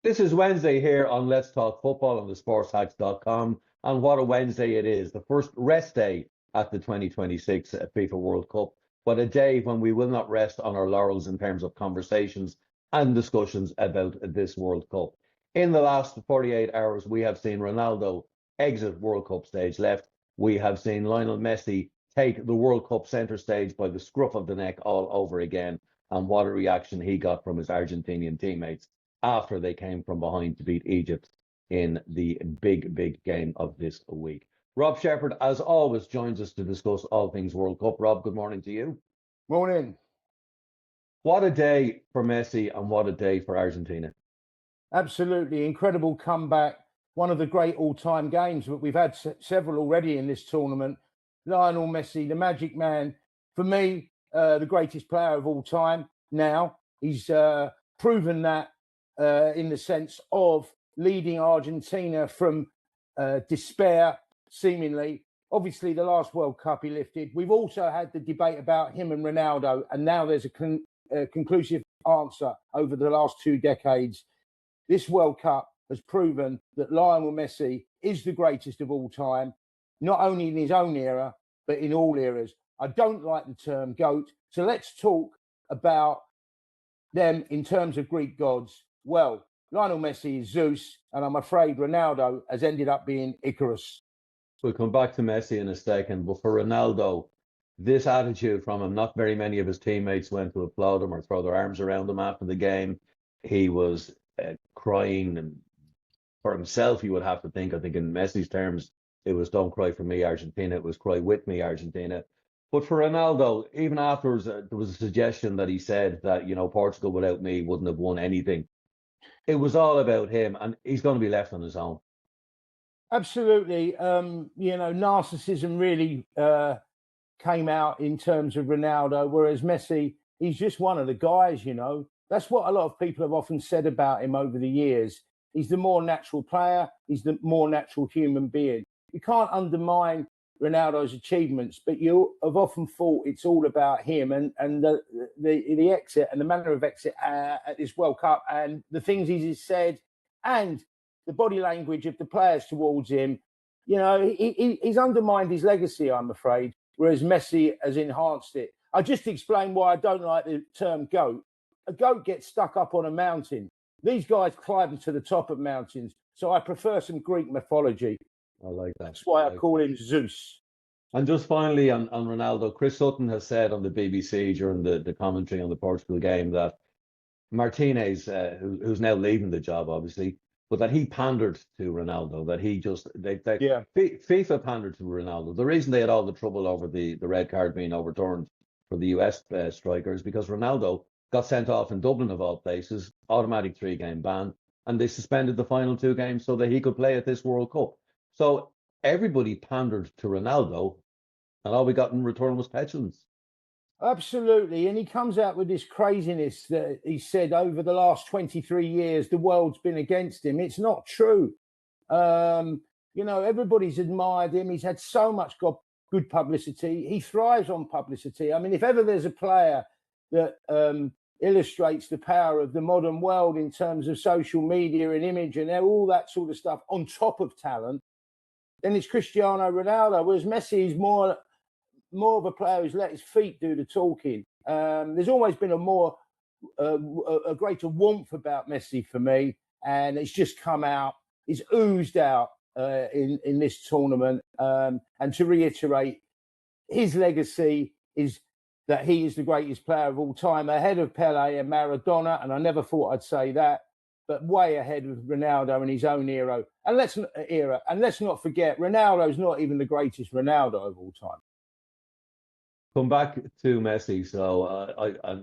This is Wednesday here on Let's Talk Football on the sportshacks.com. And what a Wednesday it is. The first rest day at the 2026 FIFA World Cup. What a day when we will not rest on our laurels in terms of conversations and discussions about this World Cup. In the last 48 hours, we have seen Ronaldo exit World Cup stage left. We have seen Lionel Messi take the World Cup centre stage by the scruff of the neck all over again. And what a reaction he got from his Argentinian teammates after they came from behind to beat Egypt in the big game of this week. Rob Shepherd, as always, joins us to discuss all things World Cup. Rob, good morning to you. Morning. What a day for Messi and what a day for Argentina. Absolutely incredible comeback. One of the great all-time games, but we've had several already in this tournament. Lionel Messi, the magic man, for me, the greatest player of all time. Now he's proven that in the sense of leading Argentina from despair, seemingly. Obviously, the last World Cup he lifted. We've also had the debate about him and Ronaldo, and now there's a conclusive answer over the last 2 decades. This World Cup has proven that Lionel Messi is the greatest of all time, not only in his own era, but in all eras. I don't like the term GOAT, so let's talk about them in terms of Greek gods. Well, Lionel Messi is Zeus, and I'm afraid Ronaldo has ended up being Icarus. We'll come back to Messi in a second, but for Ronaldo, this attitude from him, not very many of his teammates went to applaud him or throw their arms around him after the game. He was crying, and for himself, you would have to think, I think in Messi's terms, it was don't cry for me, Argentina. It was cry with me, Argentina. But for Ronaldo, even afterwards, there was a suggestion that he said that, Portugal without me wouldn't have won anything. It was all about him, and he's going to be left on his own. Absolutely. Narcissism really came out in terms of Ronaldo, whereas Messi, he's just one of the guys, That's what a lot of people have often said about him over the years. He's the more natural player. He's the more natural human being. You can't undermine Ronaldo's achievements, but you have often thought it's all about him and the exit and the manner of exit at this World Cup and the things he's said and the body language of the players towards him. He's undermined his legacy, I'm afraid, whereas Messi has enhanced it. I just explained why I don't like the term GOAT. A goat gets stuck up on a mountain. These guys climb to the top of mountains. So I prefer some Greek mythology. I like that. That's why I call him Zeus. And just finally on Ronaldo, Chris Sutton has said on the BBC during the commentary on the Portugal game that Martinez, who's now leaving the job, obviously, but that he pandered to Ronaldo, that he just, FIFA pandered to Ronaldo. The reason they had all the trouble over the red card being overturned for the US strikers because Ronaldo got sent off in Dublin, of all places, automatic 3-game ban, and they suspended the final 2 games so that he could play at this World Cup. So everybody pandered to Ronaldo, and all we got in return was petulance. Absolutely. And he comes out with this craziness that he said over the last 23 years, the world's been against him. It's not true. Everybody's admired him. He's had so much good publicity. He thrives on publicity. I mean, if ever there's a player that illustrates the power of the modern world in terms of social media and image and all that sort of stuff on top of talent, then it's Cristiano Ronaldo, whereas Messi is more of a player who's let his feet do the talking. There's always been a greater warmth about Messi for me, and it's just come out, it's oozed out in this tournament. And to reiterate, his legacy is that he is the greatest player of all time, ahead of Pele and Maradona, and I never thought I'd say that, but way ahead of Ronaldo in his own era. And let's not forget, Ronaldo's not even the greatest Ronaldo of all time. Come back to Messi. So,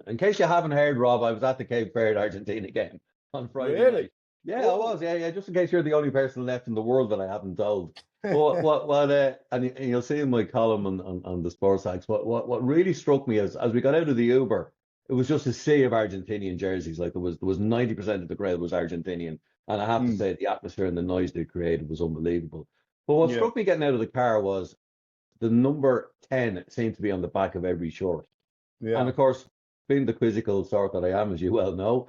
in case you haven't heard, Rob, I was at the Cape Verde Argentina game on Friday night. Yeah, I was. Yeah. Just in case you're the only person left in the world that I haven't told. And you'll see in my column on the Sports Hacks, what really struck me as we got out of the Uber, it was just a sea of Argentinian jerseys. Like there was 90% of the crowd was Argentinian, and I have to say the atmosphere and the noise they created was unbelievable. But what struck me getting out of the car was the number 10 seemed to be on the back of every shirt. Yeah. And of course, being the quizzical sort that I am, as you well know,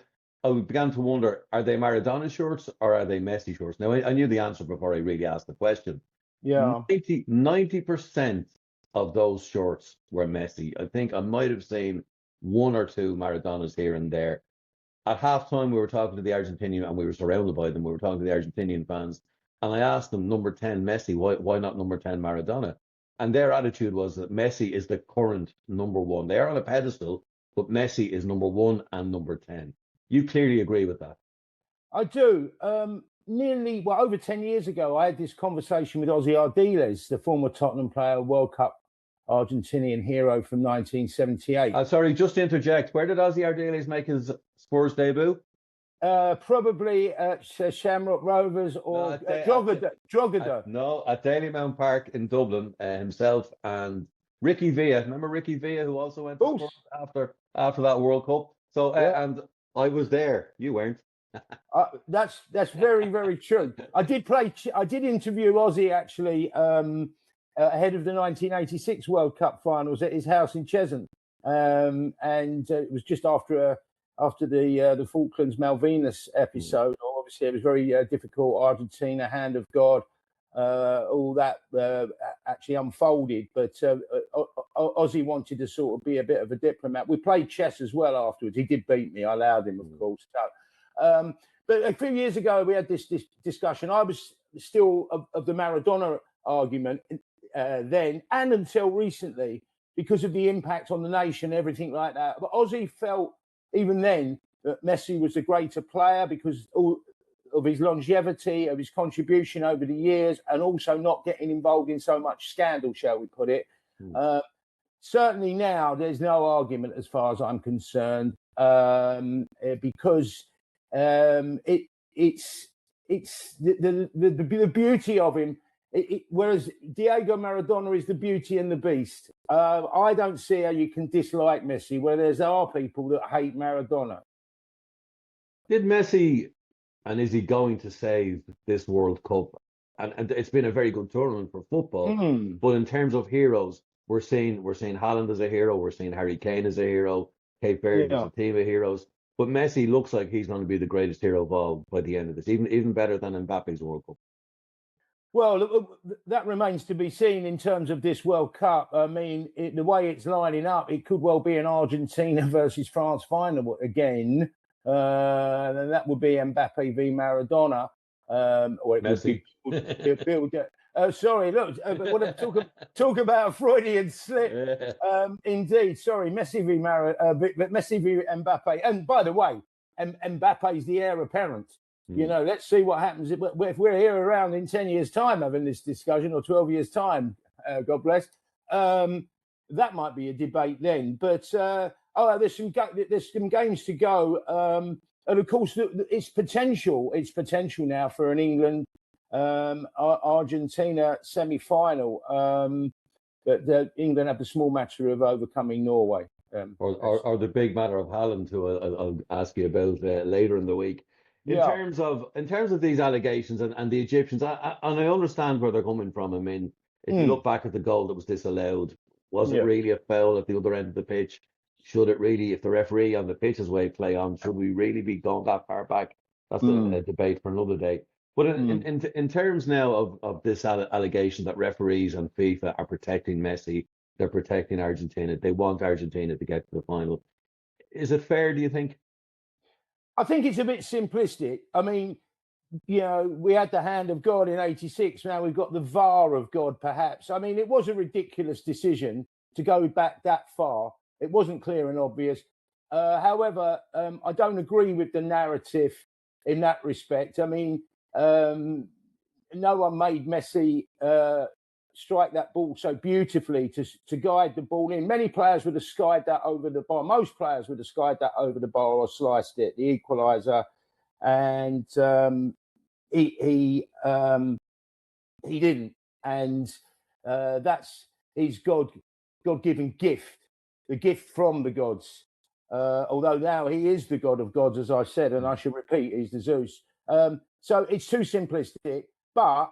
I began to wonder, are they Maradona shorts or are they Messi shorts? Now, I knew the answer before I really asked the question. Yeah. 90% of those shorts were Messi. I think I might have seen one or two Maradonas here and there. At halftime, we were talking to the Argentinian, and we were surrounded by them. We were talking to the Argentinian fans, and I asked them, number 10 Messi, why not number 10 Maradona? And their attitude was that Messi is the current number one. They are on a pedestal, but Messi is number one and number 10. You clearly agree with that. I do. Over 10 years ago, I had this conversation with Ozzy Ardiles, the former Tottenham player, World Cup Argentinian hero from 1978. Sorry, just to interject, where did Ozzy Ardiles make his Spurs debut? Probably at Shamrock Rovers or Drogheda. No, at Dalymount Park in Dublin, himself and Ricky Villa. Remember Ricky Villa, who also went to Spurs after that World Cup? So, and I was there. You weren't. That's very, very true. I did interview Ozzy actually ahead of the 1986 World Cup finals at his house in Cheshunt, and it was just after the Falklands Malvinas episode. Obviously, it was very difficult. Argentina, hand of God, all that actually unfolded. But Ozzy wanted to sort of be a bit of a diplomat. We played chess as well afterwards. He did beat me. I allowed him, of course. So, but a few years ago, we had this discussion. I was still of the Maradona argument then and until recently because of the impact on the nation, everything like that. But Ozzy felt even then that Messi was the greater player because of his longevity, of his contribution over the years, and also not getting involved in so much scandal, shall we put it. Certainly now, there's no argument as far as I'm concerned because it's the beauty of him. Whereas Diego Maradona is the beauty and the beast. I don't see how you can dislike Messi, where there are people that hate Maradona. Did Messi, and is he going to save this World Cup? And it's been a very good tournament for football. But in terms of heroes, we're seeing Haaland as a hero. We're seeing Harry Kane as a hero. Cape Verde is a team of heroes. But Messi looks like he's going to be the greatest hero of all by the end of this, even better than Mbappe's World Cup. Well, that remains to be seen in terms of this World Cup. I mean, the way it's lining up, it could well be an Argentina versus France final again. And that would be Mbappe v Maradona. Or it Messi. would be, sorry, look, talk about a Freudian slip. Indeed, sorry, Messi v Messi v Mbappe. And by the way, Mbappe is the heir apparent. You know, let's see what happens if we're here around in 10 years' time having this discussion, or 12 years' time, God bless. That might be a debate then. But there's some games to go. And of course, it's potential. It's potential now for an England Argentina semi-final. That England have the small matter of overcoming Norway. Or the big matter of Haaland, who I'll ask you about later in the week. In terms of these allegations and the Egyptians, and I understand where they're coming from. I mean, if you look back at the goal that was disallowed, was it really a foul at the other end of the pitch? Should it really, if the referee on the pitch is way play on, should we really be going that far back? That's a debate for another day. But in terms now of this allegation that referees and FIFA are protecting Messi, they're protecting Argentina, they want Argentina to get to the final. Is it fair, do you think? I think it's a bit simplistic. I mean, you know, we had the hand of God in '86. Now we've got the VAR of God, perhaps. I mean, it was a ridiculous decision to go back that far. It wasn't clear and obvious. However, I don't agree with the narrative in that respect. I mean, no one made Messi strike that ball so beautifully to guide the ball in. Many players would have skied that over the bar. Most players would have skied that over the bar or sliced it, the equaliser. And he didn't. And that's his God-given gift, the gift from the gods. Although now he is the God of gods, as I said, and I should repeat, he's the Zeus. So it's too simplistic, but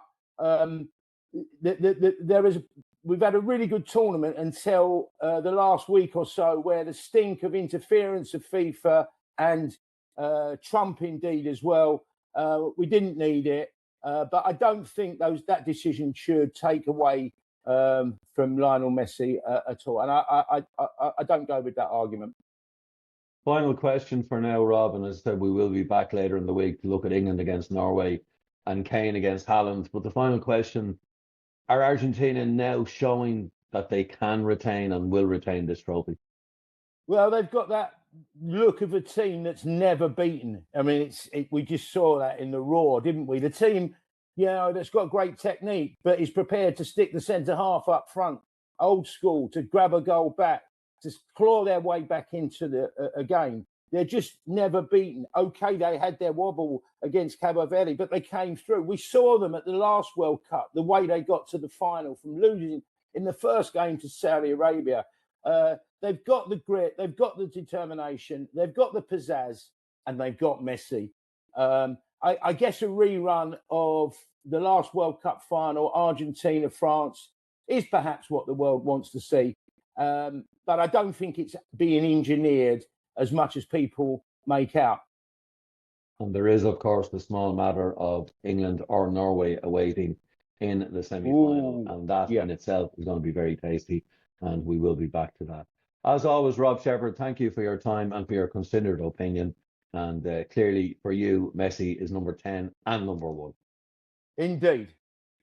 we've had a really good tournament until the last week or so, where the stink of interference of FIFA and Trump indeed as well. We didn't need it, but I don't think that decision should take away from Lionel Messi at all. And I don't go with that argument. Final question for now, Rob, and as I said, we will be back later in the week to look at England against Norway and Kane against Haaland. But the final question, are Argentina now showing that they can retain and will retain this trophy? Well, they've got that look of a team that's never beaten. I mean, we just saw that in the Raw, didn't we? The team, that's got great technique, but is prepared to stick the centre half up front, old school, to grab a goal back, to claw their way back into a game. They're just never beaten. Okay, they had their wobble against Cabo Verde, but they came through. We saw them at the last World Cup, the way they got to the final from losing in the first game to Saudi Arabia. They've got the grit, they've got the determination, they've got the pizzazz, and they've got Messi. I guess a rerun of the last World Cup final, Argentina-France, is perhaps what the world wants to see. But I don't think it's being engineered as much as people make out. And there is, of course, the small matter of England or Norway awaiting in the semi-final. And that in itself is going to be very tasty. And we will be back to that. As always, Rob Shepherd, thank you for your time and for your considered opinion. And clearly for you, Messi is number 10 and number 1. Indeed.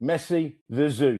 Messi, the Zoo.